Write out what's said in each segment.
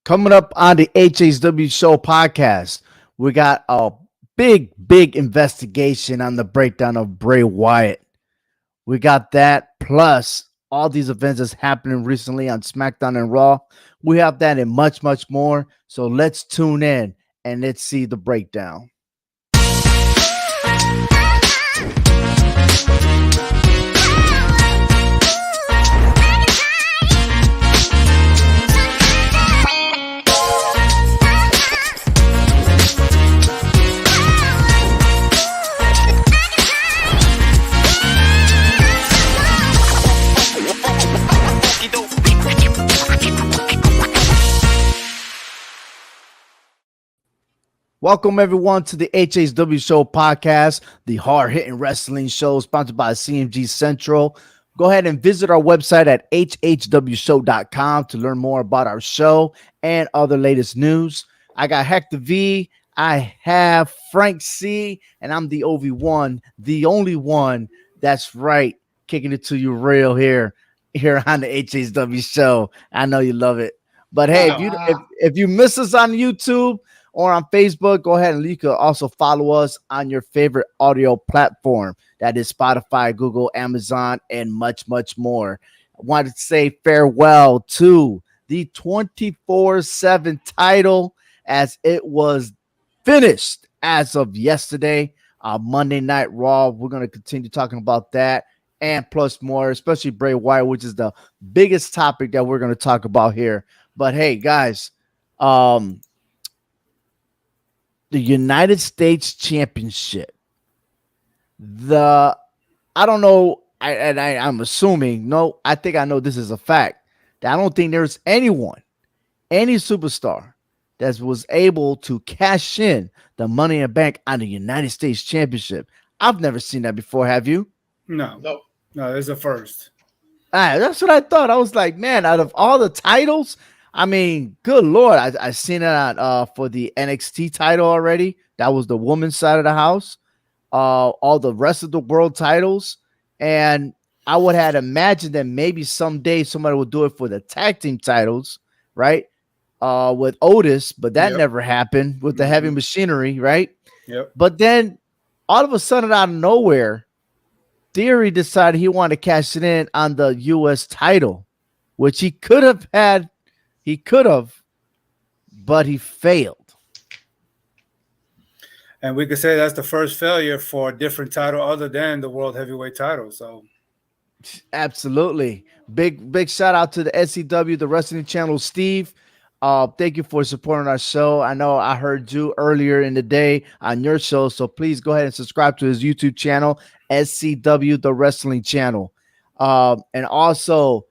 Coming up on the HHW Show podcast, we got a big investigation on the breakdown of Bray Wyatt. We got that plus all these events that's happening recently on Smackdown and Raw. We have that and much more. So let's tune in and let's see the breakdown. Welcome, everyone, to the HHW Show podcast, the hard-hitting wrestling show sponsored by CMG Central. Go ahead and visit our website at hhwshow.com to learn more about our show and other latest news. I got Hector V, I have Frank C, and I'm the OV1, the only one that's right, kicking it to you real here on the HHW Show. I know you love it. But hey, if you miss us on YouTube or on Facebook, go ahead and you can also follow us on your favorite audio platform. That is Spotify, Google, Amazon, and much more. I wanted to say farewell to the 24/7 title as it was finished as of yesterday, Monday Night Raw. We're going to continue talking about that and plus more, especially Bray Wyatt, which is the biggest topic that we're going to talk about here. But hey, guys, the United States Championship. I don't know, I'm assuming, no, I think I know this is a fact, that I don't think there's any superstar that was able to cash in the Money in the Bank on the United States Championship. I've never seen that before. Have you? No, it's a first. That's what I thought. I was like, man, out of all the titles, I mean, good Lord, I seen it on for the NXT title already. That was the women's side of the house. All the rest of the world titles. And I would have imagined that maybe someday somebody would do it for the tag team titles, right? With Otis, but that never happened with the heavy machinery, right? Yep. But then all of a sudden out of nowhere, Theory decided he wanted to cash it in on the US title, which he could have, but he failed. And we could say that's the first failure for a different title other than the World Heavyweight title. So, absolutely. Big shout out to the SCW, the Wrestling Channel, Steve. Thank you for supporting our show. I know I heard you earlier in the day on your show, so please go ahead and subscribe to his YouTube channel, SCW, the Wrestling Channel. And also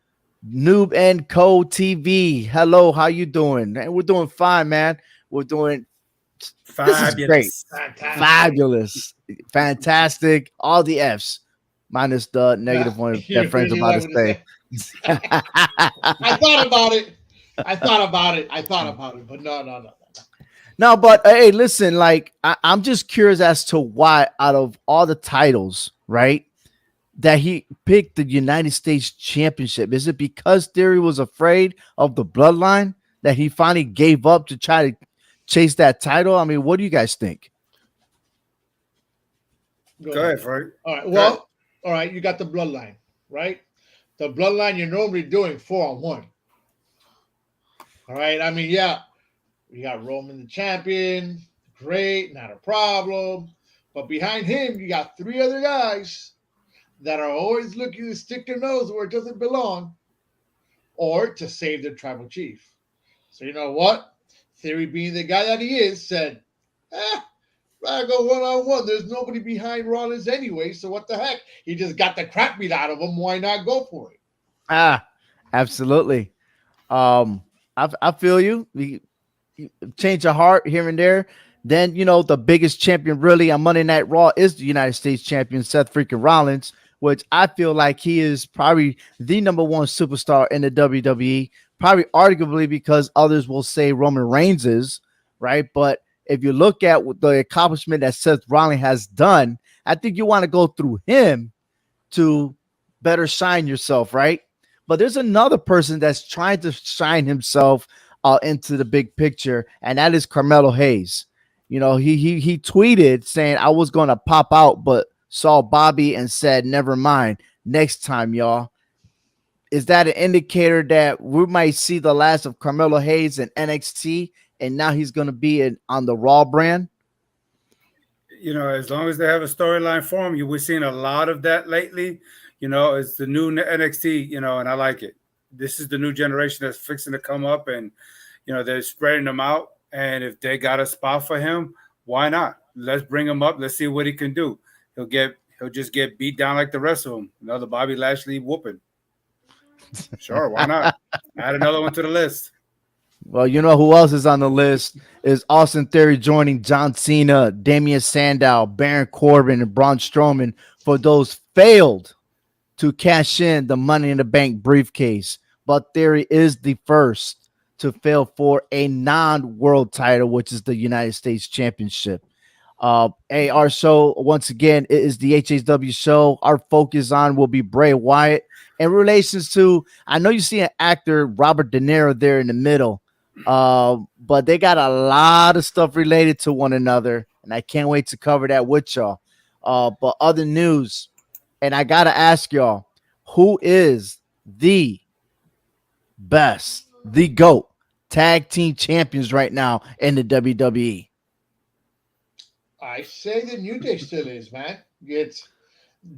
Noob and Co TV. Hello, how you doing? Man, we're doing fine, man. We're doing fabulous. This is great. Fabulous. Fantastic. All the F's. Minus the negative one that friends about to say. I thought about it, but no. No, but hey, listen, like I'm just curious as to why out of all the titles, right, that he picked the United States Championship. Is it because Theory was afraid of the bloodline that he finally gave up to try to chase that title? I mean, what do you guys think? Go ahead, Frank. All right. Well, all right. You got the bloodline, right? The bloodline you're normally doing 4-on-1. All right. I mean, yeah, you got Roman the champion. Great. Not a problem. But behind him, you got 3 other guys that are always looking to stick their nose where it doesn't belong or to save their tribal chief. So you know what? Theory, being the guy that he is, said, I go 1-on-1. There's nobody behind Rollins anyway, so what the heck? He just got the crap beat out of him. Why not go for it? Absolutely. I feel you. You change your heart here and there. Then, you know, the biggest champion really on Monday Night Raw is the United States champion, Seth freaking Rollins, which I feel like he is probably the number one superstar in the WWE, probably arguably because others will say Roman Reigns is, right? But if you look at what the accomplishment that Seth Rollins has done, I think you want to go through him to better shine yourself, right? But there's another person that's trying to shine himself into the big picture, and that is Carmelo Hayes. You know, he tweeted saying, "I was going to pop out, but saw Bobby and said, never mind, next time, y'all." Is that an indicator that we might see the last of Carmelo Hayes in NXT, and now he's going to be on the Raw brand? You know, as long as they have a storyline for him, we're seeing a lot of that lately. You know, it's the new NXT, you know, and I like it. This is the new generation that's fixing to come up, and, you know, they're spreading them out. And if they got a spot for him, why not? Let's bring him up. Let's see what he can do. He'll just get beat down like the rest of them. Another Bobby Lashley whooping. Sure, why not? Add another one to the list. Well, you know who else is on the list is Austin Theory joining John Cena, Damian Sandow, Baron Corbin, and Braun Strowman for those failed to cash in the Money in the Bank briefcase. But Theory is the first to fail for a non-world title, which is the United States Championship. Hey, our show, once again, it is the HHW show. Our focus on will be Bray Wyatt. In relations to, I know you see an actor, Robert De Niro, there in the middle, but they got a lot of stuff related to one another, and I can't wait to cover that with y'all. But other news, and I got to ask y'all, who is the best, the GOAT tag team champions right now in the WWE? I say the New Day still is, man. It's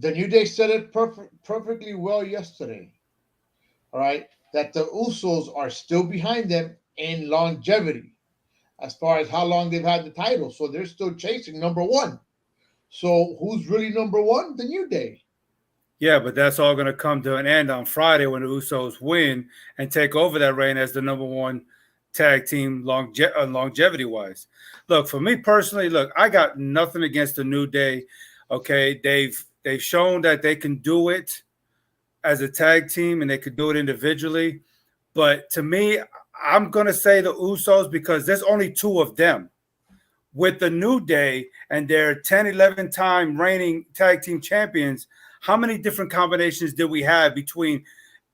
the New Day said it perfectly well yesterday. All right, that the Usos are still behind them in longevity, as far as how long they've had the title. So they're still chasing number one. So who's really number one? The New Day. Yeah, but that's all going to come to an end on Friday when the Usos win and take over that reign as the number one tag team longevity-wise. Look, for me personally, look, I got nothing against the New Day. Okay, they've shown that they can do it as a tag team and they could do it individually. But to me, I'm going to say the Usos because there's only two of them. With the New Day and their 10, 11-time reigning tag team champions, how many different combinations did we have between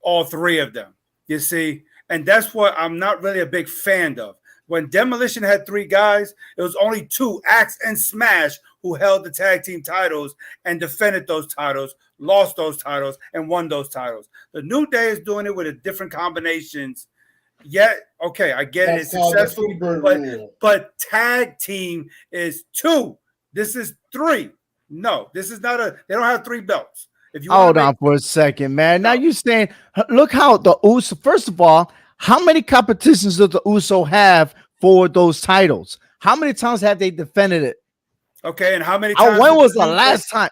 all three of them? You see? And that's what I'm not really a big fan of. When Demolition had three guys, it was only two, Axe and Smash, who held the tag team titles and defended those titles, lost those titles, and won those titles. The New Day is doing it with different combinations. Yet, okay, I get it. It's successful, but tag team is two. This is three. No, this is not they don't have three belts. If you hold on for a second, man. Now you're saying, look how the Uso, first of all, how many competitions does the Uso have for those titles? How many times have they defended it? Okay, and how many times? When was the last time?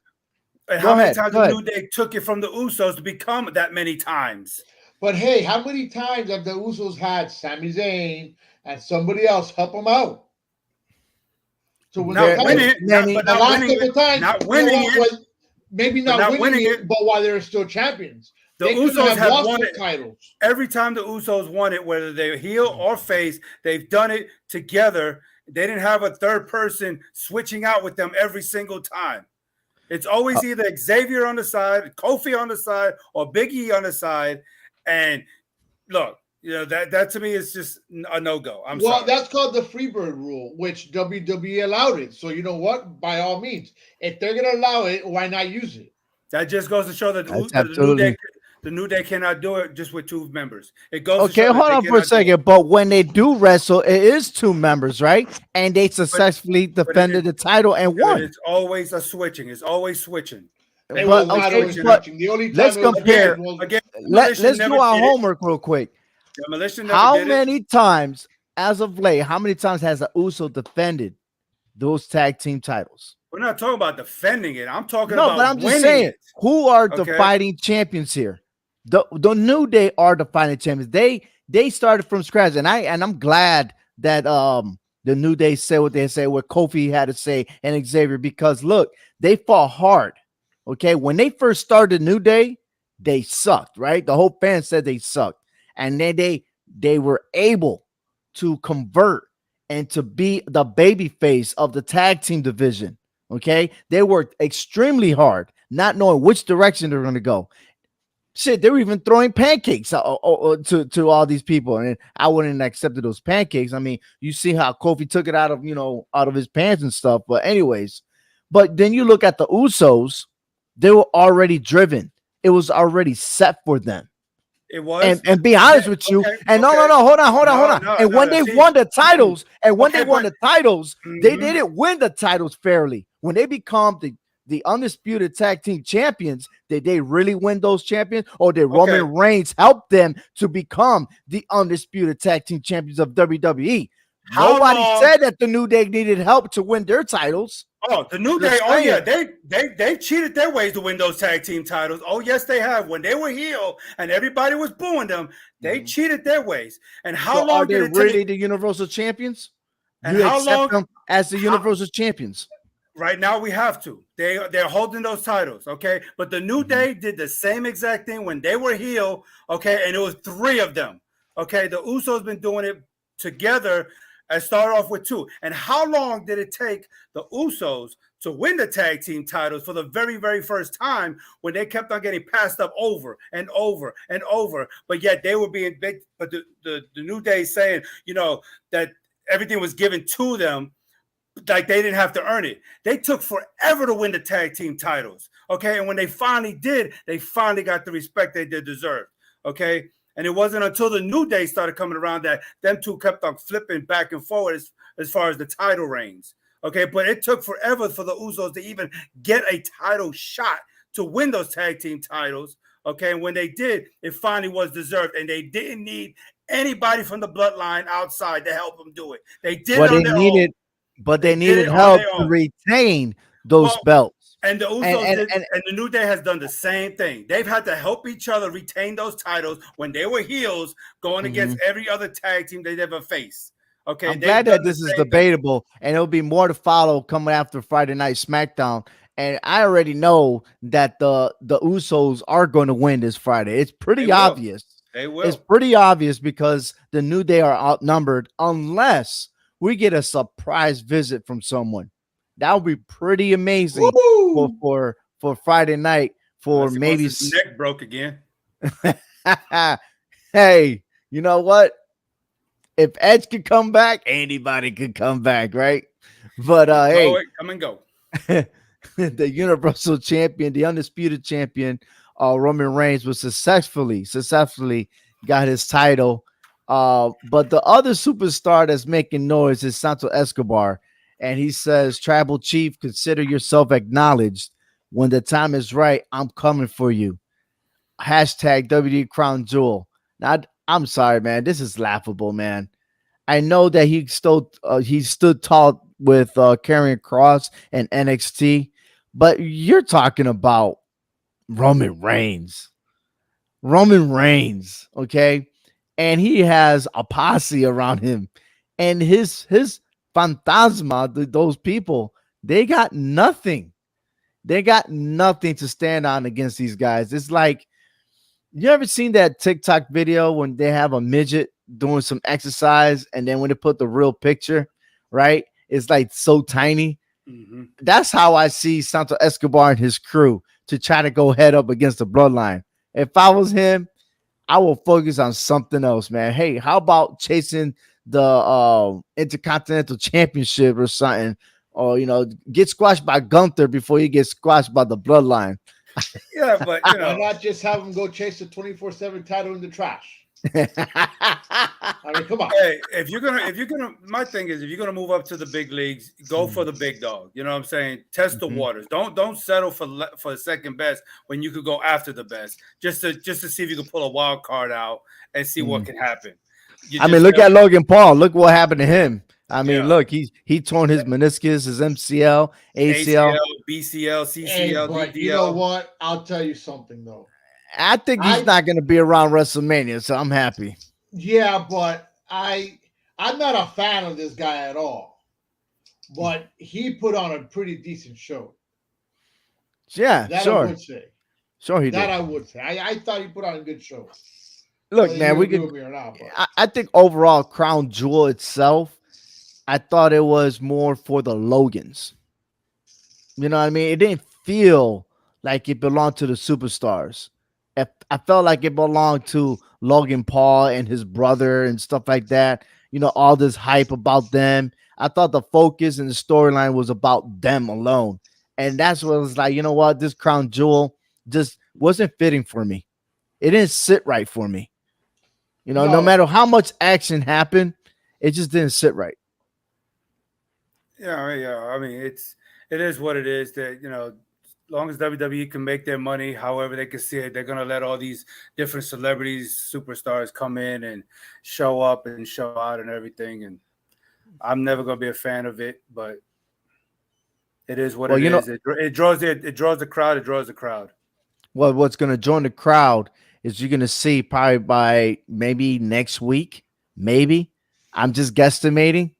And how many times the New Day took it from the Usos to become that many times? But hey, how many times have the Usos had Sami Zayn and somebody else help them out? So not winning, not winning it. Maybe not winning it, but while they're still champions. The Usos have won it titles. Every time the Usos won it, whether they're heel or face, they've done it together. They didn't have a third person switching out with them every single time. It's always either Xavier on the side, Kofi on the side, or Big E on the side. And look, you know, that to me is just a no-go. Sorry. That's called the Freebird rule, which WWE allowed it. So you know what? By all means, if they're going to allow it, why not use it? That just goes to show that the New Day cannot do it just with two members. It goes. Okay, hold on for a second. But when they do wrestle, it is two members, right? And they successfully defended the title and won. It's always a switching. It's always switching. But the only time let's compare. Let's do our homework real quick. How many times, as of late, how many times has the Uso defended those tag team titles? We're not talking about defending it. I'm talking about but I'm just saying, who are the fighting champions here? The New Day are the fighting champions. They started from scratch, and I'm glad that the New Day said what they said, what Kofi had to say, and Xavier, because look, they fought hard. Okay, when they first started New Day, they sucked, right? The whole fan said they sucked. And then they were able to convert and to be the baby face of the tag team division. Okay, they worked extremely hard, not knowing which direction they're going to go. Shit, they were even throwing pancakes to all these people, and I wouldn't have accepted those pancakes. I mean, you see how Kofi took it out of out of his pants and stuff. But anyways, but then you look at the Usos, they were already driven. It was already set for them. It was, and be honest with you, okay, and okay. no, hold on. No, and when they see, won the titles, they won but- the titles, they Mhm. didn't win the titles fairly. When they become the undisputed tag team champions, did they really win those champions, or did Roman Reigns help them to become the undisputed tag team champions of WWE? Nobody said that the New Day needed help to win their titles. Oh, the New Day. Oh yeah, they cheated their ways to win those tag team titles. Oh yes, they have. When they were heel and everybody was booing them, they cheated their ways. And how long are they did it really take? the Universal Champions? And You how accept long? them as the Universal Champions? Right now we have to. They're holding those titles, okay? But the New Day did the same exact thing when they were heel, okay? And it was 3 of them, okay? The Usos been doing it together. I started off with 2. And how long did it take the Usos to win the tag team titles for the very, very first time when they kept on getting passed up over and over and over? But yet they were being big. But the New Day saying, that everything was given to them, like they didn't have to earn it. They took forever to win the tag team titles, okay? And when they finally did, they finally got the respect they did deserve, okay? And it wasn't until the New Day started coming around that them two kept on flipping back and forward as far as the title reigns, okay? But it took forever for the Usos to even get a title shot to win those tag team titles, okay? And when they did, it finally was deserved, and they didn't need anybody from the bloodline outside to help them do it. They did it on their own. But they needed help to retain those belts. And the Usos and the New Day has done the same thing. They've had to help each other retain those titles when they were heels going against every other tag team they've ever faced. Okay, I'm glad that this is debatable, and there'll be more to follow coming after Friday Night Smackdown. And I already know that the Usos are going to win this Friday. It's pretty obvious. They will. It's pretty obvious because the New Day are outnumbered unless we get a surprise visit from someone. That would be pretty amazing for Friday night. For maybe his neck broke again. Hey, you know what? If Edge could come back, anybody could come back, right? But hey, come and go. The Universal Champion, the undisputed champion, Roman Reigns was successfully got his title. But the other superstar that's making noise is Santo Escobar, and he says, "Tribal Chief, consider yourself acknowledged. When the time is right, I'm coming for you." Hashtag WD Crown Jewel. Now, I'm sorry, man. This is laughable, man. I know that he stood tall with Karrion Kross and NXT, but you're talking about Roman Reigns. Okay? And he has a posse around him, and his Fantasma, those people, they got nothing. They got nothing to stand on against these guys. It's like, you ever seen that TikTok video when they have a midget doing some exercise, and then when they put the real picture, right, it's like so tiny. Mm-hmm. That's how I see Santo Escobar and his crew to try to go head up against the Bloodline. If I was him, I will focus on something else, man. Hey, how about chasing the Intercontinental Championship or something? Or, get squashed by Gunther before you get squashed by the Bloodline. Yeah, but why not just have him go chase the 24/7 title in the trash? I mean, come on. Hey, if you're gonna, my thing is, if you're gonna move up to the big leagues, go for the big dog. You know what I'm saying? Test the waters. Don't settle for second best when you could go after the best. Just to see if you can pull a wild card out and see what can happen. Look at Logan Paul. Look what happened to him. Look, he torn his meniscus, his MCL, ACL, BCL, CCL, but DDL. You know what? I'll tell you something though. I think he's not going to be around WrestleMania, so I'm happy. Yeah, but I'm not a fan of this guy at all. But he put on a pretty decent show. Yeah, that sure. I would say. Sure, he did. That I would say. I thought he put on a good show. Look, man, we could. I think overall, Crown Jewel itself, I thought it was more for the Logans. You know what I mean? It didn't feel like it belonged to the superstars. I felt like it belonged to Logan Paul and his brother and stuff like that. All this hype about them. I thought the focus and the storyline was about them alone. And that's what it was like, what? This crown jewel just wasn't fitting for me. It didn't sit right for me. No No, matter how much action happened, it just didn't sit right. Yeah. I mean, it is what it is. That as long as WWE can make their money, however they can see it, they're gonna let all these different celebrities, superstars come in and show up and show out and everything. And I'm never gonna be a fan of it, but it is what Well, it is. It draws the crowd. It draws the crowd. well, what's going to join the crowd is you're going to see probably by maybe next week, maybe. I'm just guesstimating,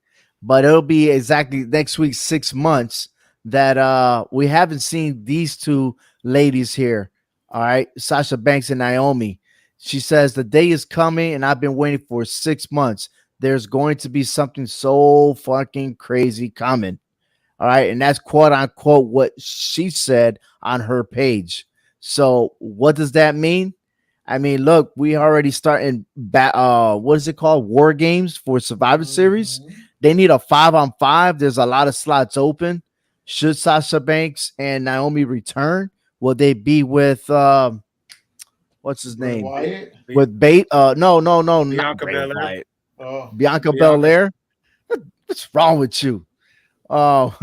but it'll be exactly next week, 6 months that we haven't seen these two ladies here. All right, Sasha Banks and Naomi. She says the day is coming, and I've been waiting for 6 months. There's going to be something so fucking crazy coming. All right, and that's quote unquote what she said on her page. So what does that mean? I mean, look, we already starting what is it called? War games for Survivor Series. They need a 5-on-5. There's a lot of slots open. Should Sasha Banks and Naomi return? Will they be with what's his name? Wyatt? With no, not Bianca Bray Belair. Wyatt. Oh, Bianca Belair. What's wrong with you? Oh,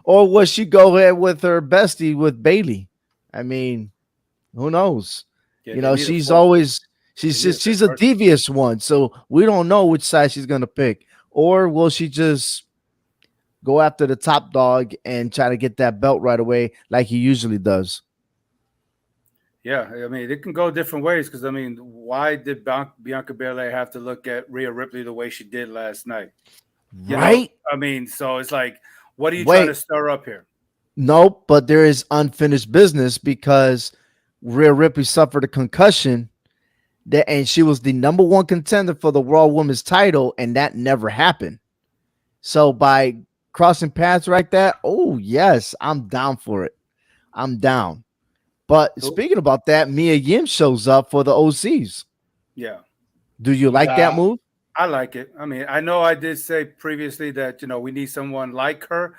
or will she go ahead with her bestie with Bailey? I mean, who knows? Yeah, they need a She's fourth. always They need a she's fifth a person. devious one, so we don't know which side she's gonna pick. Or will she just go after the top dog and try to get that belt right away, like he usually does? Yeah, I mean, it can go different ways because I mean, why did Bianca Belair have to look at Rhea Ripley the way she did last night? Right? I mean, so it's like, what are you trying to Wait, stir up here? nope, but there is unfinished business because Rhea Ripley suffered a concussion and she was the number one contender for the Raw Women's title, and that never happened. So by crossing paths like that, oh yes, I'm down for it. I'm down. But Cool. speaking about that, Mia Yim shows up for the OCs. Yeah, Do you like that Yeah. move? I like it. I mean, I know I did say previously that we need someone like her,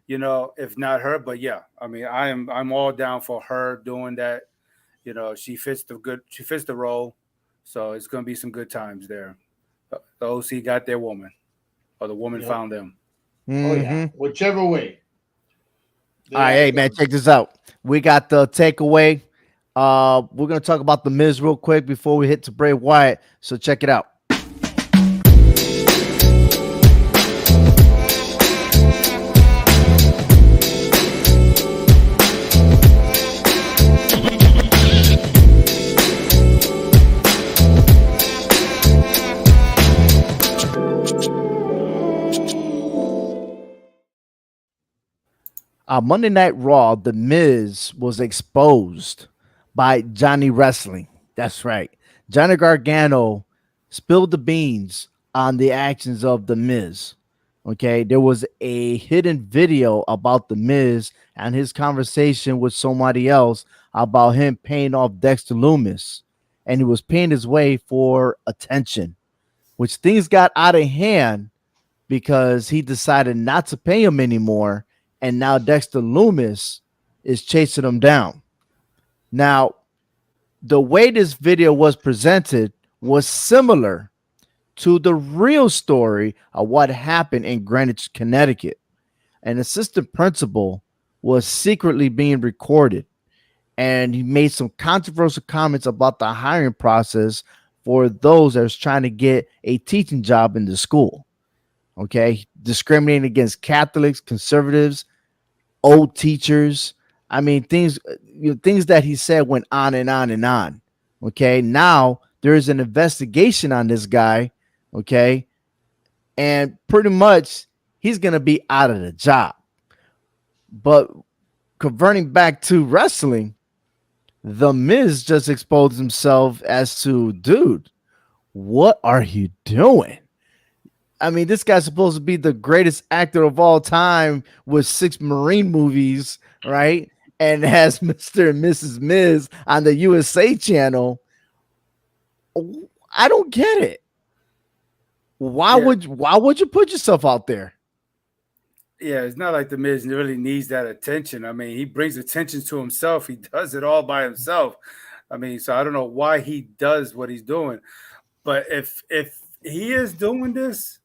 if not her, but yeah, I mean, I'm all down for her doing that. She fits the role, so it's gonna be some good times there. The OC got their woman, or the woman Yep. found them. Oh yeah, whichever way. All right, hey man, check this out. We got the takeaway. We're gonna talk about the Miz real quick before we hit to Bray Wyatt. So check it out. Monday Night Raw, The Miz was exposed by Johnny Wrestling. That's right. Johnny Gargano spilled the beans on the actions of The Miz. Okay, there was a hidden video about The Miz and his conversation with somebody else about him paying off Dexter Loomis, and he was paying his way for attention, which things got out of hand because he decided not to pay him anymore. And now Dexter Loomis is chasing him down. Now, the way this video was presented was similar to the real story of what happened in Greenwich, Connecticut. An assistant principal was secretly being recorded, and he made some controversial comments about the hiring process for those that was trying to get a teaching job in the school. Okay, discriminating against Catholics, conservatives, old teachers. I mean, things that he said went on and on and on. Okay, now there is an investigation on this guy. Okay, and pretty much he's gonna be out of the job. But converting back to wrestling, The Miz just exposed himself as to, dude, what are you doing? I mean, this guy's supposed to be the greatest actor of all time with 6 Marine movies, right? and has Mr. and Mrs. Miz on the USA channel. I don't get it. Why would you put yourself out there? Yeah, it's not like the Miz really needs that attention. I mean, he brings attention to himself. He does it all by himself. I mean, so I don't know why he does what he's doing. But if he is doing this,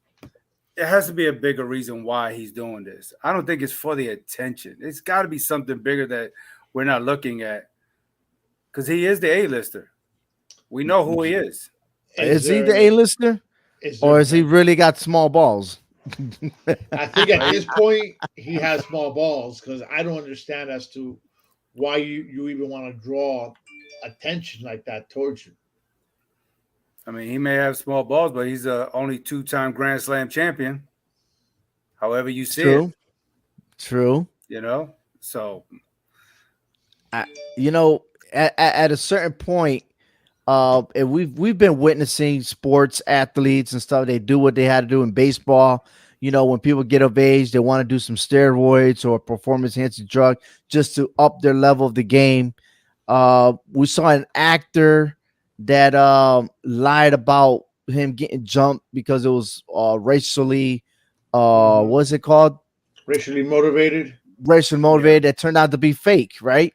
it has to be a bigger reason why he's doing this. I don't think it's for the attention. It's got to be something bigger that we're not looking at. Because he is the A-lister. We know who he is. Is he the A-lister? Or has he really got small balls? I think at this point he has small balls, because I don't understand as to why you even want to draw attention like that towards you. I mean, he may have small balls, but he's a only 2-time Grand Slam champion. However you see it. True. You know? So. At a certain point, we've been witnessing sports athletes and stuff. They do what they had to do in baseball. When people get of age, they want to do some steroids or performance-enhancing drug just to up their level of the game. We saw an actor that lied about him getting jumped because it was racially, what's it called? Racially motivated. Yeah. That turned out to be fake, right?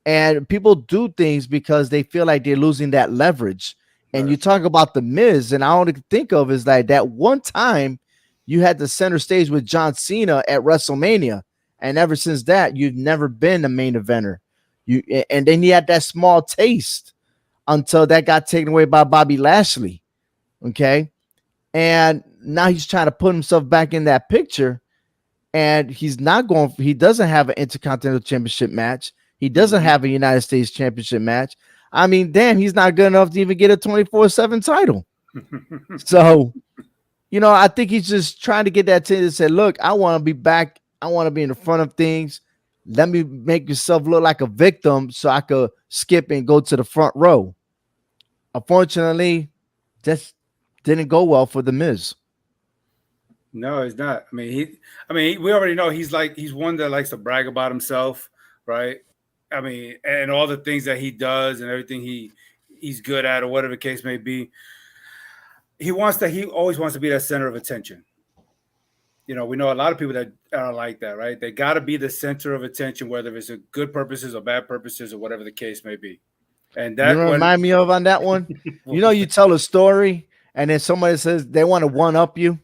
And people do things because they feel like they're losing that leverage. And you talk about the Miz, and all I can think of is like that one time you had the center stage with John Cena at WrestleMania, and ever since that, you've never been a main eventer. And then you had that small taste until that got taken away by Bobby Lashley. Okay, and now he's trying to put himself back in that picture, and he's not going. He doesn't have an Intercontinental Championship match. He doesn't have a United States Championship match. I mean, damn, he's not good enough to even get a 24/7 title. So, I think he's just trying to get that to say, look, I want to be back. I want to be in the front of things. Let me make yourself look like a victim so I could skip and go to the front row. Unfortunately, that didn't go well for the Miz. No, it's not. I mean, we already know he's one that likes to brag about himself, right? I mean, and all the things that he does and everything he's good at, or whatever the case may be. He always wants to be that center of attention. We know a lot of people that are like that, right? They got to be the center of attention, whether it's a good purposes or bad purposes or whatever the case may be. And that remind me of on that one. You tell a story and then somebody says they want to one up you.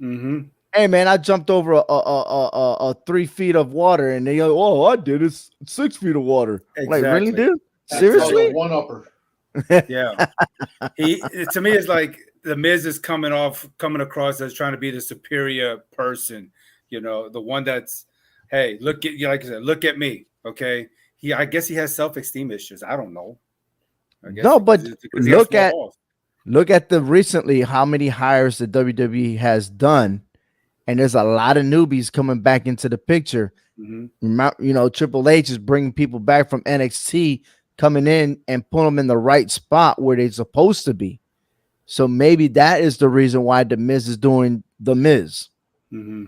Mm-hmm. Hey man, I jumped over a 3 feet of water, and they go, "Oh, I did it 6 feet of water." Exactly. Like, really, dude? Seriously? One upper. Yeah. To me, it's like the Miz is coming across as trying to be the superior person. The one that's, hey, look at you, like I said, look at me, okay? I guess he has self-esteem issues. I don't know. No, but look at recently how many hires the WWE has done. And there's a lot of newbies coming back into the picture. Mm-hmm. Triple H is bringing people back from NXT, coming in and put them in the right spot where they're supposed to be. So maybe that is the reason why the Miz is doing the Miz. Mm-hmm.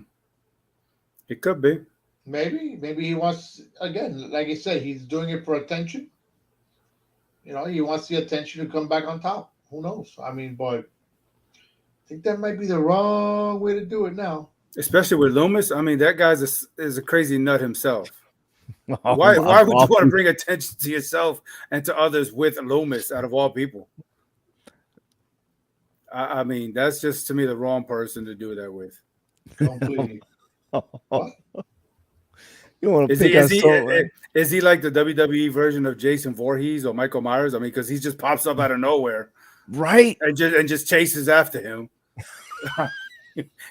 It could be. Maybe he wants, again, like I said, he's doing it for attention. He wants the attention to come back on top. Who knows? I mean, but I think that might be the wrong way to do it now. Especially with Loomis. I mean, that guy is a crazy nut himself. Why would you want to bring attention to yourself and to others with Loomis out of all people? I mean, that's just, to me, the wrong person to do that with. Completely. You want to is he like the WWE version of Jason Voorhees or Michael Myers? I mean, because he just pops up out of nowhere, right? And just chases after him.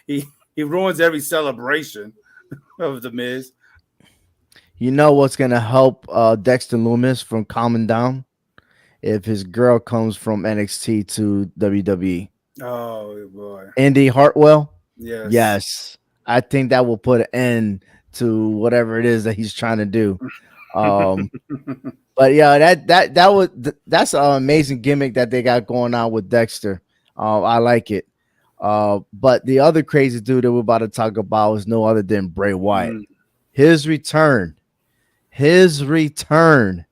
He ruins every celebration of the Miz. You know what's gonna help Dexter Loomis from calming down? If his girl comes from NXT to WWE. Oh boy, Indy Hartwell. Yes. I think that will put an end to whatever it is that he's trying to do. But yeah, that's an amazing gimmick that they got going on with Dexter. I like it. But the other crazy dude that we're about to talk about is no other than Bray Wyatt. His return his return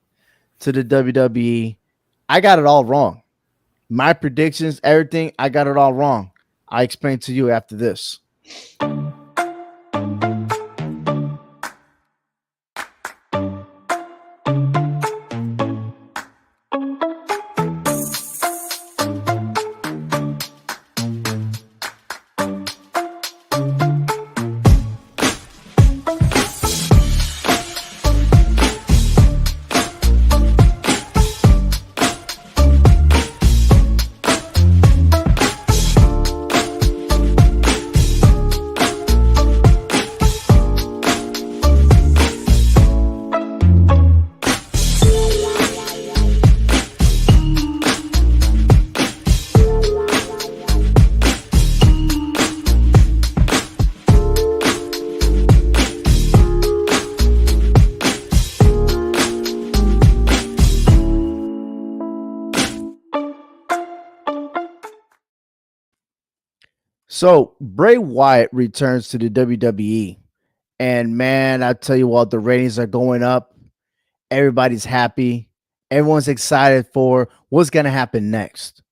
to the WWE. I got it all wrong. My predictions, everything, I got it all wrong. I explain to you after this. So Bray Wyatt returns to the WWE, and man, I tell you what, the ratings are going up. Everybody's happy. Everyone's excited for what's going to happen next.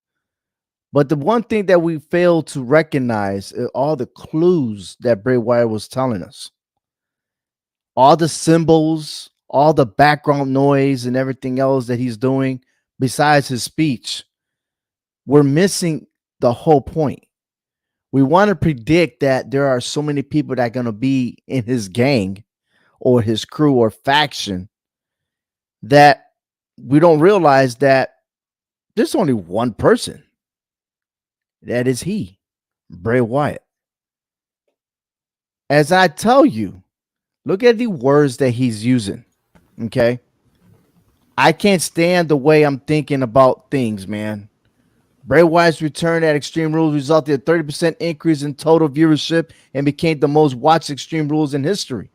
But the one thing that we fail to recognize is all the clues that Bray Wyatt was telling us, all the symbols, all the background noise, and everything else that he's doing besides his speech. We're missing the whole point. We want to predict that there are so many people that are going to be in his gang or his crew or faction that we don't realize that there's only one person. That is he, Bray Wyatt. As I tell you, look at the words that he's using. Okay. I can't stand the way I'm thinking about things, man. Bray Wyatt's return at Extreme Rules resulted in a 30% increase in total viewership and became the most watched Extreme Rules in history.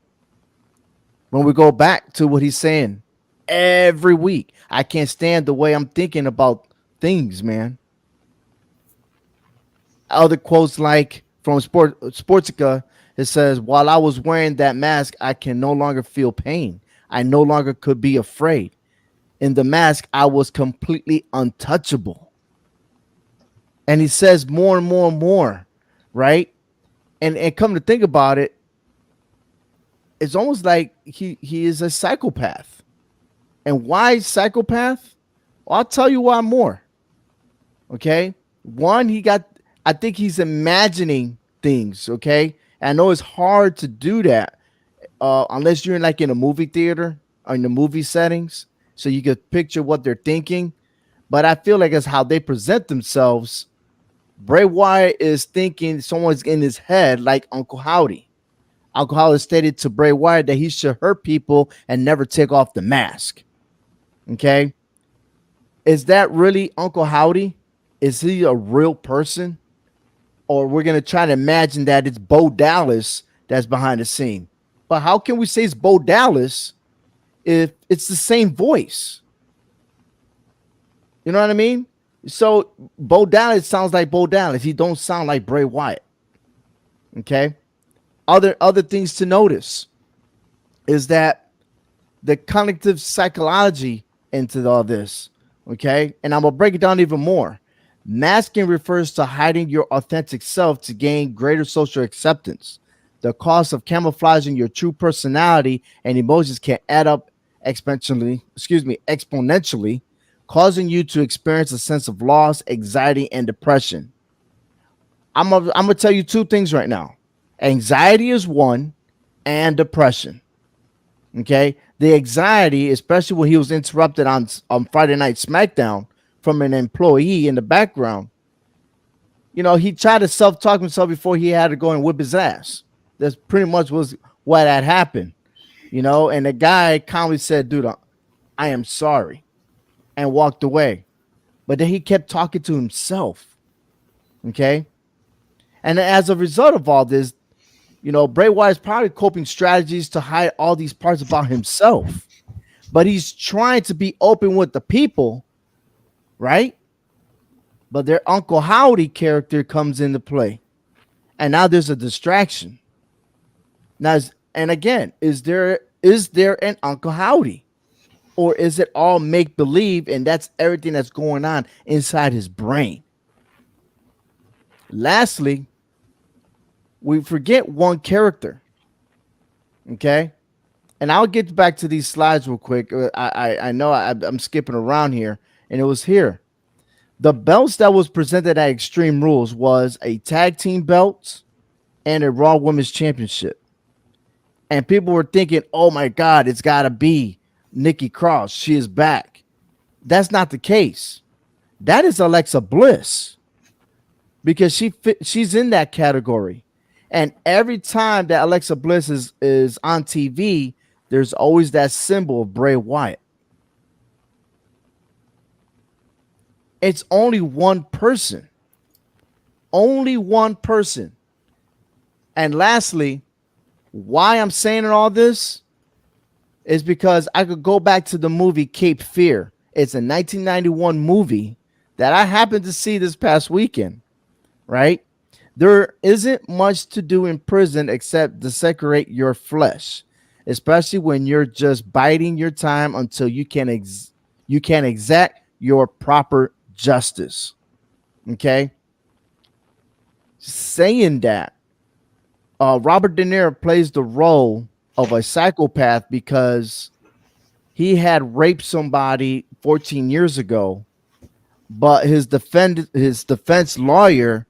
When we go back to what he's saying every week, I can't stand the way I'm thinking about things, man. Other quotes like from Sportsica, it says, while I was wearing that mask, I can no longer feel pain. I no longer could be afraid. In the mask, I was completely untouchable. And he says more and more and more, right? And come to think about it, it's almost like he is a psychopath. And why psychopath? Well, I'll tell you why more. Okay? One, I think he's imagining things, okay? And I know it's hard to do that unless you're in a movie theater or in the movie settings, so you could picture what they're thinking. But I feel like it's how they present themselves. Bray Wyatt is thinking someone's in his head like Uncle Howdy. Uncle Howdy stated to Bray Wyatt that he should hurt people and never take off the mask. Okay? Is that really Uncle Howdy? Is he a real person? Or we're going to try to imagine that it's Bo Dallas that's behind the scene. But how can we say it's Bo Dallas if it's the same voice? You know what I mean? So Bo Dallas sounds like Bo Dallas. He don't sound like Bray Wyatt. Okay. Other things to notice is that the cognitive psychology into all this. Okay. And I'm going to break it down even more. Masking refers to hiding your authentic self to gain greater social acceptance. The cost of camouflaging your true personality and emotions can add up exponentially, causing you to experience a sense of loss, anxiety, and depression. I'm gonna tell you two things right now. Anxiety is one, and depression. Okay, the anxiety, especially when he was interrupted on Friday Night Smackdown from an employee in the background. You know, he tried to self-talk himself before he had to go and whip his ass. That's pretty much was what had happened. You know, and the guy calmly said, "Dude, I am sorry," and walked away. But then he kept talking to himself. Okay. And as a result of all this, you know, Bray Wyatt is probably coping strategies to hide all these parts about himself. But he's trying to be open with the people, right? But their Uncle Howdy character comes into play. And now there's a distraction. Now, and again, is there Is there an Uncle Howdy? Or is it all make believe and that's everything that's going on inside his brain? Lastly, we forget one character. Okay. And I'll get back to these slides real quick. I know I'm skipping around here, and it was here. The belts that was presented at Extreme Rules was a tag team belt and a Raw Women's Championship. And people were thinking, oh my God, it's got to be Nikki Cross. She is back. That's not the case. That is Alexa Bliss because she's in that category. And every time that Alexa Bliss is on TV, there's always that symbol of Bray Wyatt. It's only one person. Only one person. And lastly, why I'm saying all this is because I could go back to the movie Cape Fear. It's a 1991 movie that I happened to see this past weekend, right? There isn't much to do in prison except desecrate your flesh, especially when you're just biding your time until you can exact your proper justice. Okay? Saying that, Robert De Niro plays the role of a psychopath because he had raped somebody 14 years ago, but his defense lawyer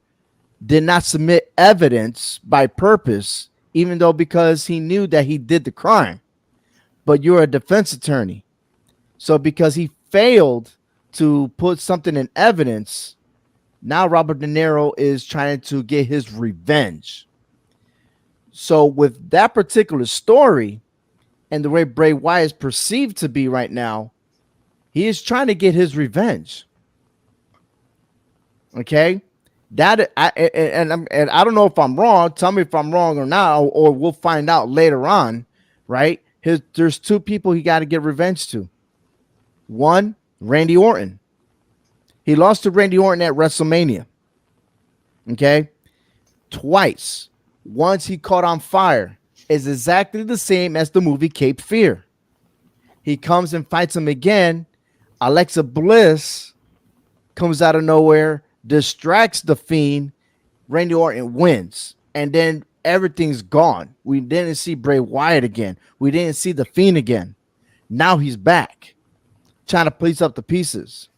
did not submit evidence by purpose, even though because he knew that he did the crime. But you're a defense attorney. So because he failed to put something in evidence, now Robert De Niro is trying to get his revenge. So with that particular story and the way Bray Wyatt is perceived to be right now, he is trying to get his revenge. Okay? And I don't know if I'm wrong. Tell me if I'm wrong or not, or we'll find out later on, right? There's two people he got to get revenge to. One, Randy Orton. He lost to Randy Orton at WrestleMania. Okay? Twice. Once he caught on fire. Is exactly the same as the movie Cape Fear. He comes and fights him again. Alexa Bliss comes out of nowhere, distracts the Fiend. Randy Orton wins. And then everything's gone. We didn't see Bray Wyatt again. We didn't see the Fiend again. Now he's back, trying to piece up the pieces.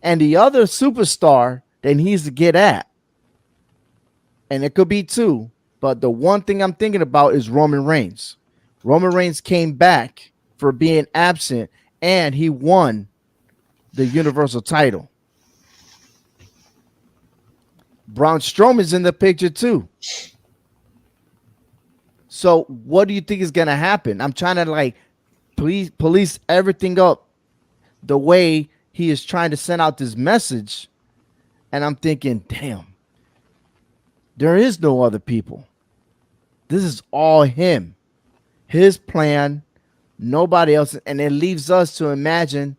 And the other superstar that he needs to get at, and it could be two, but the one thing I'm thinking about is Roman Reigns. Roman Reigns came back for being absent, and he won the Universal title. Braun Strowman's in the picture too. So what do you think is going to happen? I'm trying to police everything up the way he is trying to send out this message. And I'm thinking, damn, there is no other people. This is all him. His plan, nobody else. And it leaves us to imagine,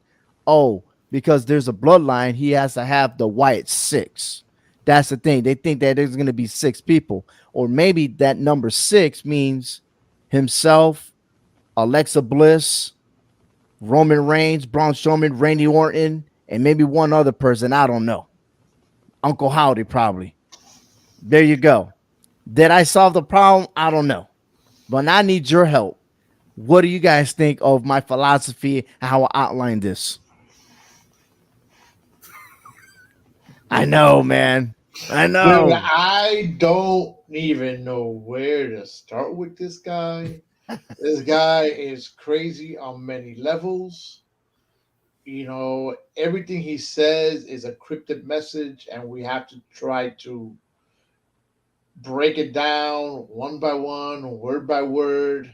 oh, because there's a bloodline, he has to have the Wyatt 6. That's the thing. They think that there's going to be 6 people. Or maybe that number 6 means himself, Alexa Bliss, Roman Reigns, Braun Strowman, Randy Orton, and maybe one other person. I don't know. Uncle Howdy, probably. There you go. Did I solve the problem? I don't know. But I need your help. What do you guys think of my philosophy and how I outlined this? I know, man. I know. Dude, I don't even know where to start with this guy. This guy is crazy on many levels. You know, everything he says is a cryptic message, and we have to try to break it down one by one, word by word,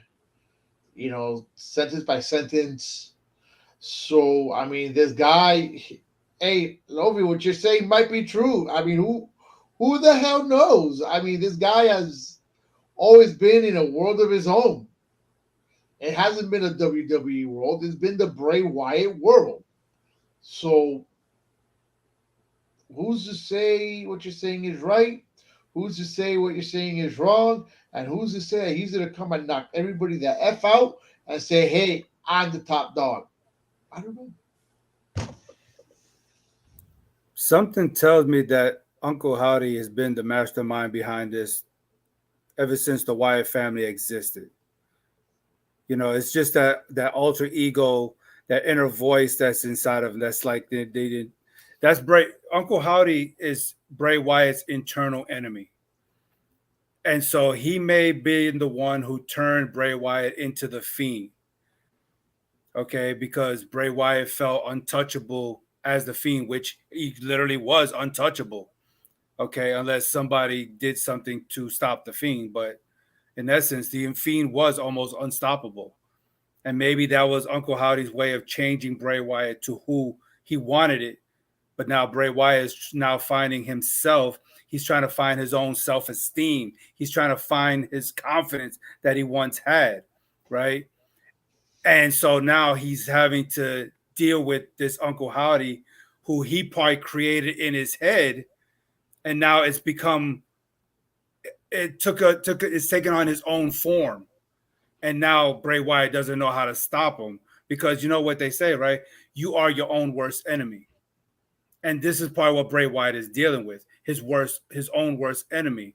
you know, sentence by sentence. So, I mean, this guy, hey, Lovi, what you're saying might be true. I mean, who the hell knows? I mean, this guy has always been in a world of his own. It hasn't been a WWE world. It's been the Bray Wyatt world. So, who's to say what you're saying is right? Who's to say what you're saying is wrong? And who's to say he's going to come and knock everybody the F out and say, "Hey, I'm the top dog"? I don't know. Something tells me that Uncle Howdy has been the mastermind behind this ever since the Wyatt family existed. It's just that alter ego, that inner voice that's inside of them. That's like they did. That's Bray. Uncle Howdy is Bray Wyatt's internal enemy, and so he may be the one who turned Bray Wyatt into the Fiend. Okay, because Bray Wyatt felt untouchable as the Fiend, which he literally was untouchable. Okay, unless somebody did something to stop the Fiend, but in essence, the Fiend was almost unstoppable. And maybe that was Uncle Howdy's way of changing Bray Wyatt to who he wanted it. But now Bray Wyatt is now finding himself. He's trying to find his own self-esteem. He's trying to find his confidence that he once had, right? And so now he's having to deal with this Uncle Howdy, who he probably created in his head, and now it's become it's taken on his own form. And now Bray Wyatt doesn't know how to stop him because you know what they say, right? You are your own worst enemy. And this is probably what Bray Wyatt is dealing with, his own worst enemy.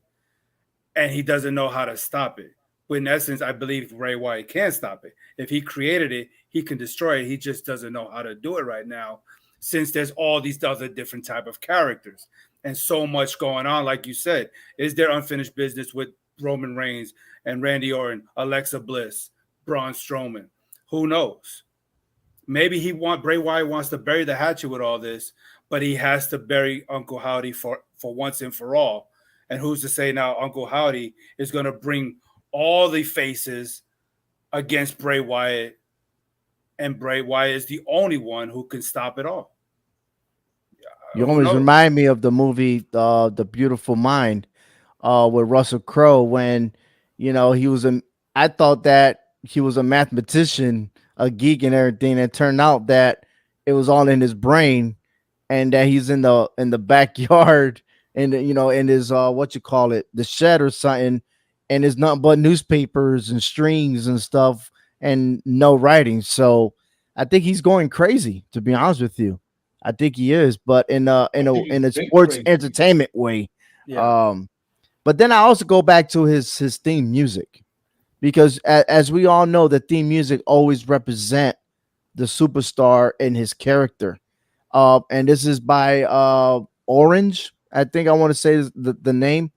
And he doesn't know how to stop it. But in essence, I believe Bray Wyatt can stop it. If he created it, he can destroy it. He just doesn't know how to do it right now, since there's all these other different type of characters and so much going on. Like you said, is there unfinished business with Roman Reigns and Randy Orton, Alexa Bliss, Braun Strowman? Who knows? Maybe Bray Wyatt wants to bury the hatchet with all this, but he has to bury Uncle Howdy for once and for all. And who's to say now Uncle Howdy is going to bring all the faces against Bray Wyatt, and Bray Wyatt is the only one who can stop it all. You always remind me of the movie The Beautiful Mind with Russell Crowe when he was I thought that he was a mathematician, a geek and everything. It turned out that it was all in his brain, and that he's in the backyard and in his the shed or something, and it's nothing but newspapers and strings and stuff and no writing. So I think he's going crazy, to be honest with you. I think he is, but in a sports crazy. entertainment way. Yeah. But then I also go back to his theme music, because as we all know, the theme music always represent the superstar and his character. And this is by Orange. I think I want to say the name.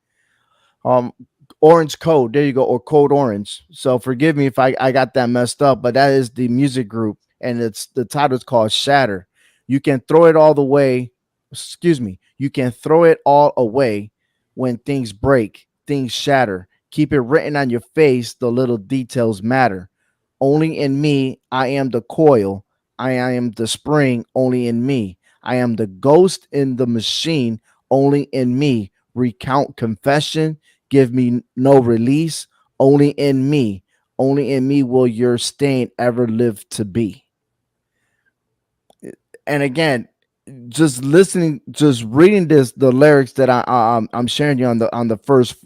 Um, Orange Code. There you go, or Code Orange. So forgive me if I got that messed up, but that is the music group, and the title is called Shatter. You can throw it all the way. Excuse me. You can throw it all away when things break, things shatter. Keep it written on your face. The little details matter. Only in me, I am the coil. I am the spring. Only in me. I am the ghost in the machine. Only in me. Recount confession. Give me no release. Only in me. Only in me will your stain ever live to be. And again, just reading the lyrics that I'm sharing you on the first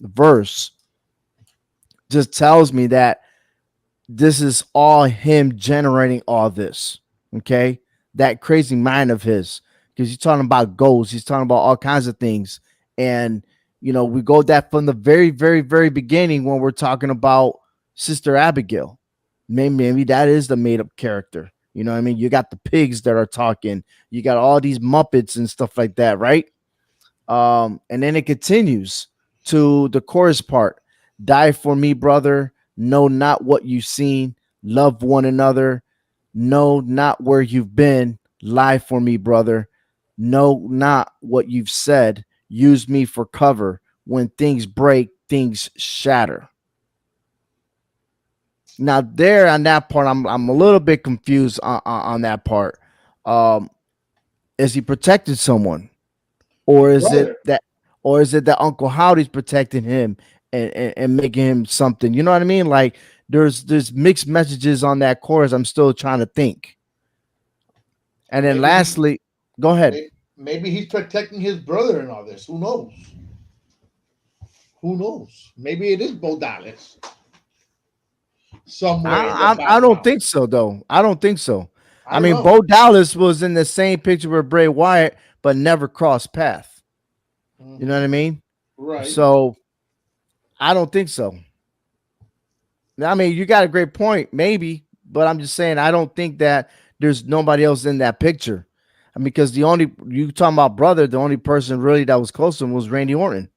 verse, just tells me that this is all him generating all this. Okay, that crazy mind of his, because he's talking about goals, he's talking about all kinds of things, and we go that from the very, very, very beginning when we're talking about Sister Abigail. Maybe that is the made up character. You know what I mean? You got the pigs that are talking. You got all these Muppets and stuff like that, right? And then it continues to the chorus part. Die for me, brother. Know not what you've seen. Love one another. Know not where you've been. Lie for me, brother. Know not what you've said. Use me for cover. When things break, things shatter. Now, there on that part, I'm a little bit confused on that part. Is he protecting someone, or is it that Uncle Howdy's protecting him and making him something? You know what I mean? Like there's mixed messages on that chorus. I'm still trying to think. And then lastly, go ahead. Maybe he's protecting his brother in all this. Who knows? Who knows? Maybe it is Bo Dallas. somewhere in the I don't background. think so, though. I don't think so. I I don't mean, know. Bo Dallas was in the same picture with Bray Wyatt, but never crossed path. You know what I mean? Right. So I don't think so. I mean, you got a great point, maybe, but I'm just saying I don't think that there's nobody else in that picture. I mean, because the only you talking about brother, the only person really that was close to him was Randy Orton,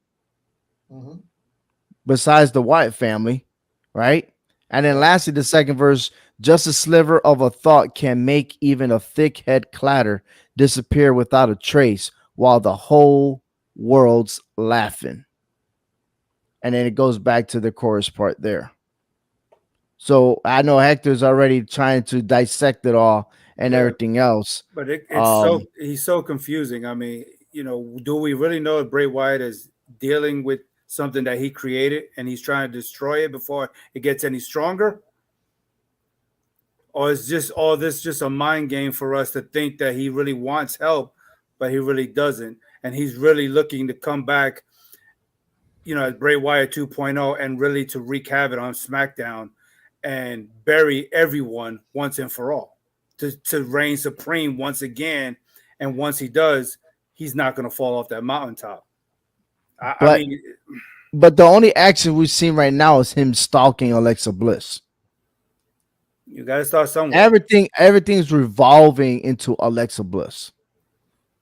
Mhm. besides the Wyatt family, right? And then Right. lastly, the second verse, just a sliver of a thought can make even a thick head clatter disappear without a trace while the whole world's laughing. And then it goes back to the chorus part there. So I know Hector's already trying to dissect it all and Yeah, everything else. but it's Um, so he's so confusing. I mean, do we really know if Bray Wyatt is dealing with something that he created and he's trying to destroy it before it gets any stronger? Or is just all this just a mind game for us to think that he really wants help, but he really doesn't, and he's really looking to come back, as Bray Wyatt 2.0 and really to wreak havoc on SmackDown and bury everyone once and for all, to reign supreme once again. And once he does, he's not going to fall off that mountaintop. I but mean, but the only action we've seen right now is him stalking Alexa Bliss. you got to start somewhere. Everything's revolving into Alexa Bliss.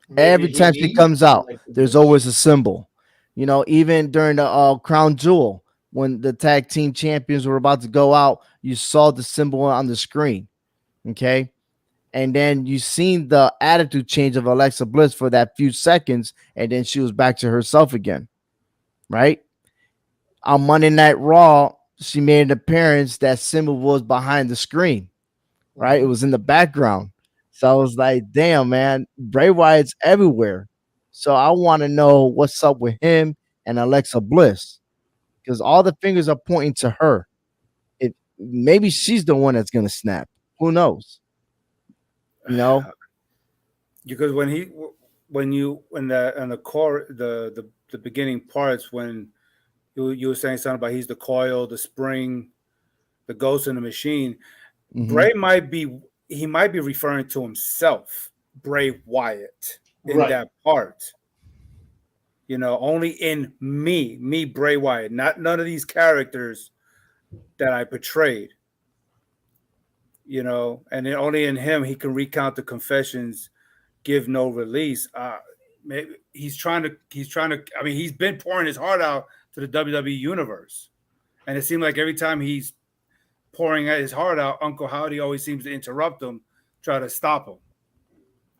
Maybe Every he time she needs comes out, Alexa there's Bliss. always a symbol. Even during the Crown Jewel, when the tag team champions were about to go out, you saw the symbol on the screen. Okay. And then you seen the attitude change of Alexa Bliss for that few seconds, and then she was back to herself again. Right? On Monday Night Raw, she made an appearance. That symbol was behind the screen. Right? It Mhm. was in the background. So I was like, damn, man, Bray Wyatt's everywhere. So I want to know what's up with him and Alexa Bliss because all the fingers are pointing to her. It maybe she's the one that's gonna snap. Who knows? You know? Because when the core the beginning parts, when you were saying something about he's the coil, the spring, the ghost in the machine. Mm-hmm. He might be referring to himself, Bray Wyatt, in Right. that part. Only in me, Bray Wyatt, not none of these characters that I portrayed. And then only in him he can recount the confessions, give no release. Maybe he's trying to. I mean, he's been pouring his heart out to the WWE universe, and it seemed like every time he's pouring his heart out, Uncle Howdy always seems to interrupt him, try to stop him,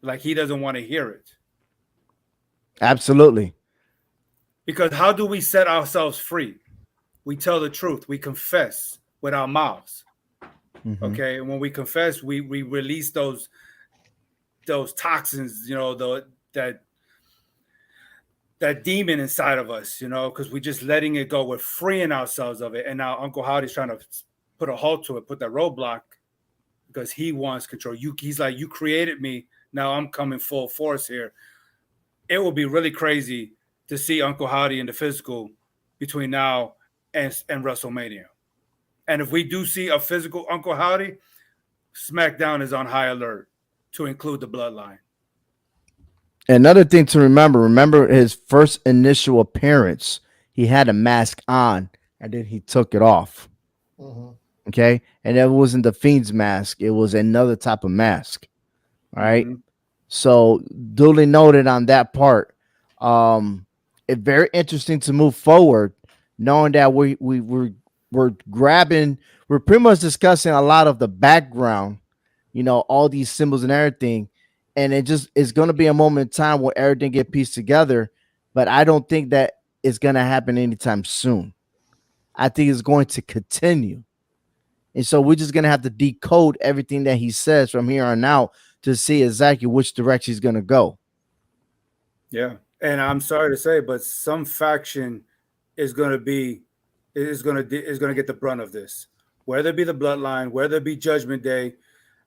like he doesn't want to hear it. Absolutely. Because how do we set ourselves free? We tell the truth. We confess with our mouths. Mm-hmm. Okay, and when we confess, we release those toxins. That that demon inside of us. Because we're just letting it go. We're freeing ourselves of it. And now Uncle Howdy's trying to put a halt to it, put that roadblock, because he wants control. He's like, you created me. Now I'm coming full force here. It will be really crazy to see Uncle Howdy in the physical between now and WrestleMania. And if we do see a physical Uncle Howdy, SmackDown is on high alert to include the bloodline. Another thing to remember his first initial appearance, he had a mask on and then he took it off. Mhm. Okay. And it wasn't the Fiend's mask, it was another type of mask. All right. Mm-hmm. So duly noted on that part. It's very interesting to move forward, knowing that we're grabbing, we're pretty much discussing a lot of the background, all these symbols and everything, and it just is going to be a moment in time where everything get pieced together. But I don't think that it's going to happen anytime soon. I think it's going to continue, and so we're just going to have to decode everything that he says from here on out to see exactly which direction he's going to go. Yeah, and I'm sorry to say, but some faction is going to be is going to get the brunt of this. Whether it be the Bloodline, whether it be Judgment Day,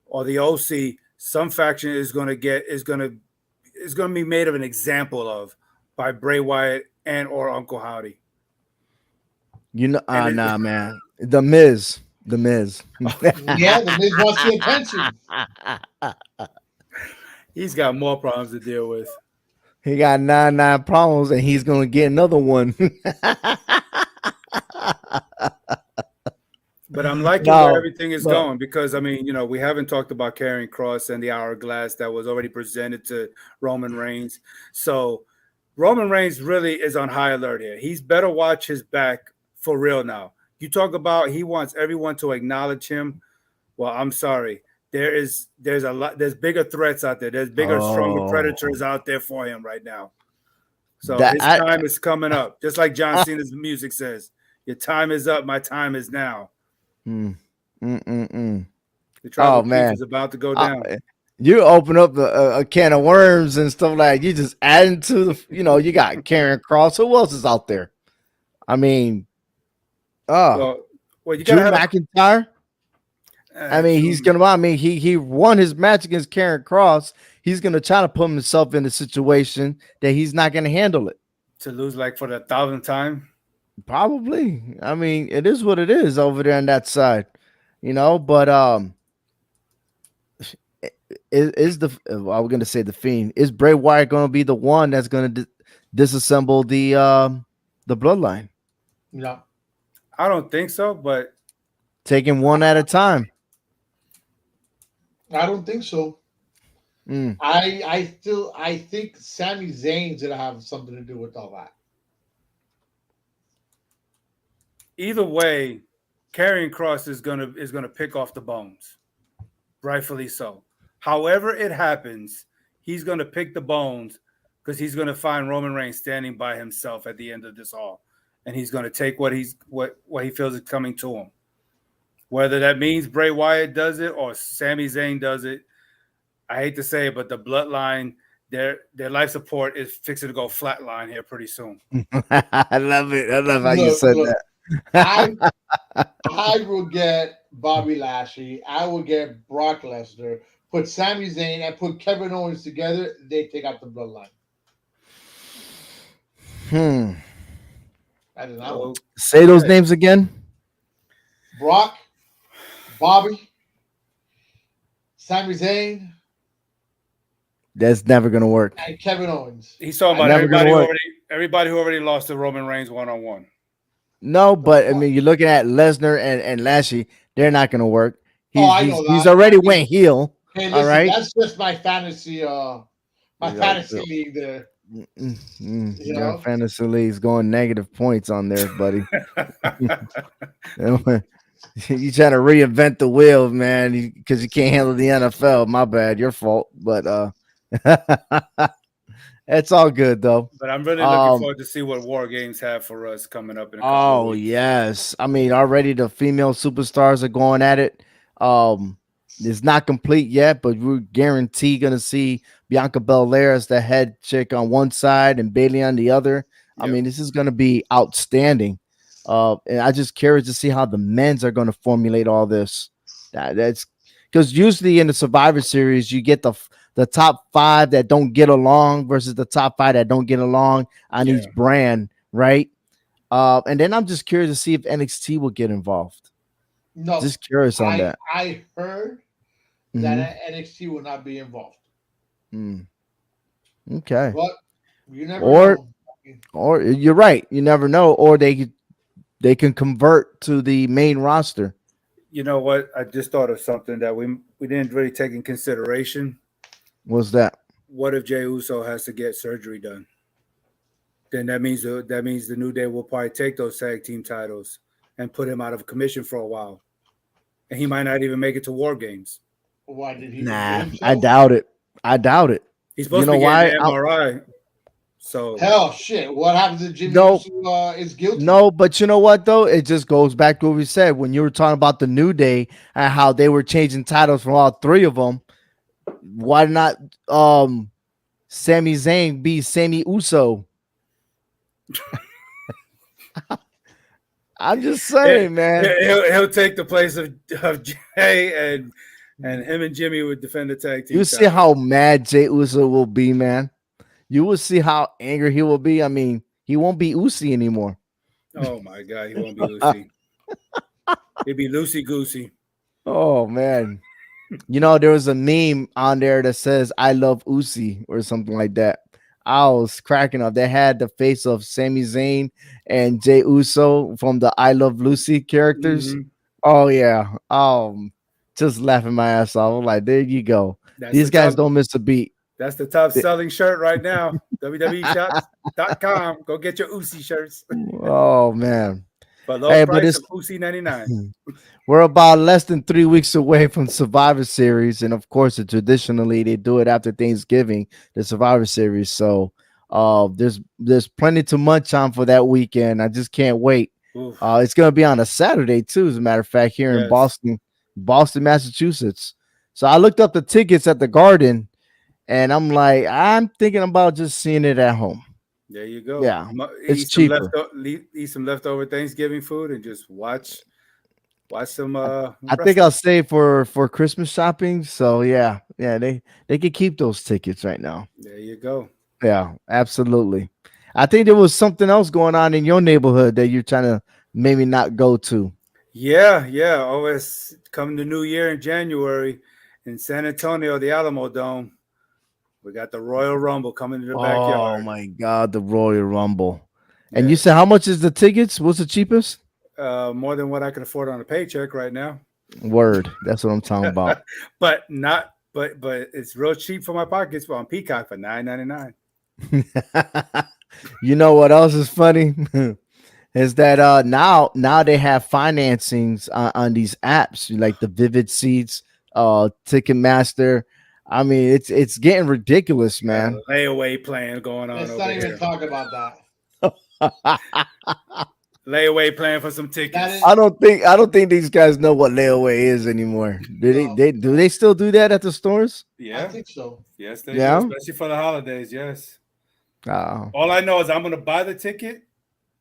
or the OC, some faction is going to be made of an example of by Bray Wyatt and or Uncle Howdy. And Nah, man, the Miz, The Miz. Yeah, the Miz wants the attention. He's got more problems to deal with. He got 99 problems, and he's gonna get another one. But I'm liking No, where everything is no. going because, I mean, we haven't talked about Karrion Kross and the hourglass that was already presented to Roman Reigns. So Roman Reigns really is on high alert here. He's better watch his back for real now. You talk about he wants everyone to acknowledge him. Well, I'm sorry. There's bigger threats out there. There's bigger, stronger predators out there for him right now. So his time is coming up. Just like John Cena's music says, your time is up. My time is now. The tribal chief is about to go down. You open up a can of worms and stuff like you just adding to the. You got Karrion Kross. Who else is out there? I mean, well, you Drew got McIntyre. I mean, he's gonna. I mean, he won his match against Karrion Kross. He's gonna try to put himself in a situation that he's not gonna handle it. To lose like for the 1,000th time. Probably. I mean, it is what it is over there on that side, but is the I was gonna say the Fiend. Is Bray Wyatt gonna be the one that's gonna disassemble the bloodline? No. I don't think so, but taking one at a time. I don't think so. I think Sami Zayn's gonna have something to do with all that. Either way, Karrion Kross is gonna pick off the bones, rightfully so. However it happens, he's gonna pick the bones because he's gonna find Roman Reigns standing by himself at the end of this all, and he's gonna take what he feels is coming to him. Whether that means Bray Wyatt does it or Sami Zayn does it, I hate to say it, but the bloodline, their life support is fixing to go flatline here pretty soon. I love it. I love how you said that. I will get Bobby Lashley. I will get Brock Lesnar. Put Sami Zayn and put Kevin Owens together. They take out the bloodline. I don't know. Say those names again. Brock, Bobby, Sami Zayn. That's never gonna work. And Kevin Owens. He's talking about everybody who already lost to Roman Reigns one-on-one. No, but I mean, you're looking at Lesnar and Lashley. They're not going to work. He's already went heel. Hey, listen, all right, that's just my fantasy. Fantasy league there. Your fantasy league's going negative points on there, buddy. You trying to reinvent the wheel, man, because you can't handle the NFL. My bad, your fault. But it's all good though. But I'm really looking forward to see what War Games have for us coming up in a couple of weeks. Yes. I mean, already the female superstars are going at it. It's not complete yet, but we're guaranteed gonna see Bianca Belair as the head chick on one side and Bayley on the other. Yep. I mean, this is gonna be outstanding. And I just curious to see how the men's are gonna formulate all this. That's because usually in the Survivor Series, you get the top 5 that don't get along versus the top 5 that don't get along on each brand, right? And then I'm just curious to see if NXT will get involved. No, just curious on that. I heard that NXT will not be involved. Okay, but you never know. Or you're right, you never know. Or they can convert to the main roster. You know what? I just thought of something that we didn't really take in consideration. What's that? What if Jey Uso has to get surgery done? Then that means the New Day will probably take those tag team titles and put him out of commission for a while, and he might not even make it to War Games. Why did he? Nah, I doubt it. He's supposed to be getting an MRI. So hell, shit. What happens if Jimmy Uso is guilty? No, but you know what though? It just goes back to what we said when you were talking about the New Day and how they were changing titles from all 3 of them. Why not Sami Zayn be Sami Uso? I'm just saying, man. He'll take the place of Jay, and him and Jimmy would defend the tag team. You see how mad Jey Uso will be, man. You will see how angry he will be. I mean, he won't be Usi anymore. Oh my God, he won't be Usi. It'd be loosey goosey. Oh man. There was a meme on there that says "I love Uzi" or something like that. I was cracking up. They had the face of Sami Zayn and Jey Uso from the "I Love Lucy" characters. Mm-hmm. Oh yeah. Just laughing my ass off. I'm like, there you go. These guys don't miss a beat. That's the top selling shirt right now. WWEshops.com. Go get your Uzi shirts. Oh man. For low price of Uzi 99. We're about less than 3 weeks away from Survivor Series, and of course, traditionally they do it after Thanksgiving, the Survivor Series. So, there's plenty to munch on for that weekend. I just can't wait. It's gonna be on a Saturday too, as a matter of fact, here in Boston, Massachusetts. So I looked up the tickets at the Garden, and I'm like, I'm thinking about just seeing it at home. There you go. Yeah, it's cheaper. Eat some leftover Thanksgiving food and just watch some. I think I'll save for Christmas shopping. So yeah, they can keep those tickets right now. There you go. Yeah, absolutely. I think there was something else going on in your neighborhood that you're trying to maybe not go to. Yeah. Always come the new year in January in San Antonio, the Alamo Dome. We got the Royal Rumble coming to the backyard. Oh my God, the Royal Rumble! And you said how much is the tickets? What's the cheapest? More than what I can afford on a paycheck right now. Word, that's what I'm talking about. but it's real cheap for my pockets. On Peacock for $9.99. You know what else is funny? Is that now they have financings on these apps like the Vivid Seats, Ticketmaster. I mean, it's getting ridiculous, man. Layaway plan going on. Let's over not even here. talk about that. Layaway plan for some tickets. I don't think these guys know what layaway is anymore. Do they still do that at the stores? Yeah, I think so. Yes, they do, especially for the holidays. Yes. All I know is I'm going to buy the ticket,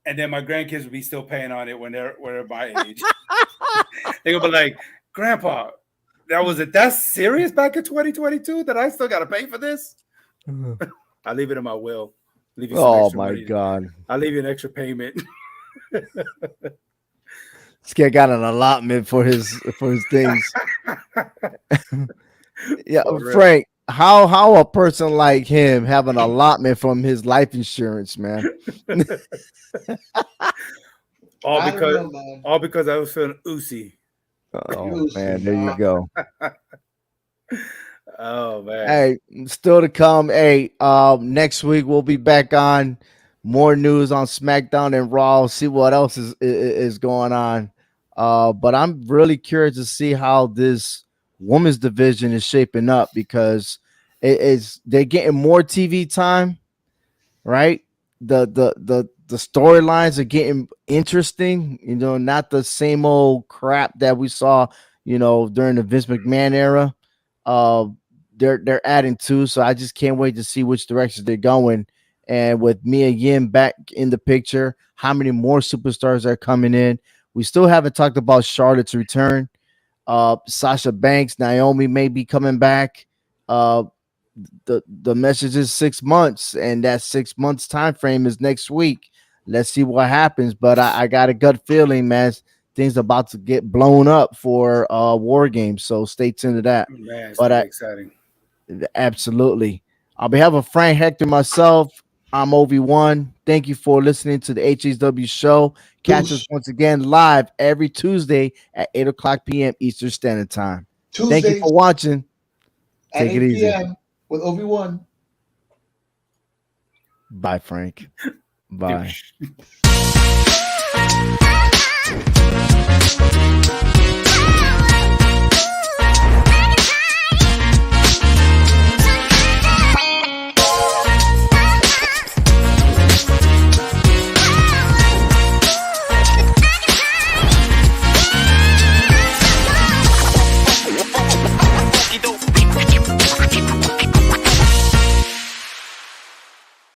and then my grandkids will be still paying on it when they're my age. They're gonna be like, "Grandpa, that's serious back in 2022 that I still got to pay for this?" I leave it in my will. Oh my God! I'll leave you an extra payment. This guy got an allotment for his things. Yeah, Frank. How a person like him have an allotment from his life insurance, man? all because I was feeling oozy. Oh man, there you go. Oh man. Hey, still to come. Hey, next week we'll be back on more news on SmackDown and Raw. See what else is going on. But I'm really curious to see how this women's division is shaping up because they're getting more TV time, right? The storylines are getting interesting, not the same old crap that we saw, during the Vince McMahon era. They're adding to, so I just can't wait to see which direction they're going. And with Mia Yim back in the picture, how many more superstars are coming in? We still haven't talked about Charlotte's return. Sasha Banks, Naomi may be coming back. The message is 6 months, and that 6 months time frame is next week. Let's see what happens. But I got a gut feeling, man, things about to get blown up for War Games. So stay tuned to that. Man, it's exciting. Absolutely. On behalf of Frank, Hector, myself, I'm OV1. Thank you for listening to the HHW show. Catch us once again live every Tuesday at 8 o'clock p.m. Eastern Standard Time. Thank you for watching. Take it easy. With OV1. Bye, Frank. Bye.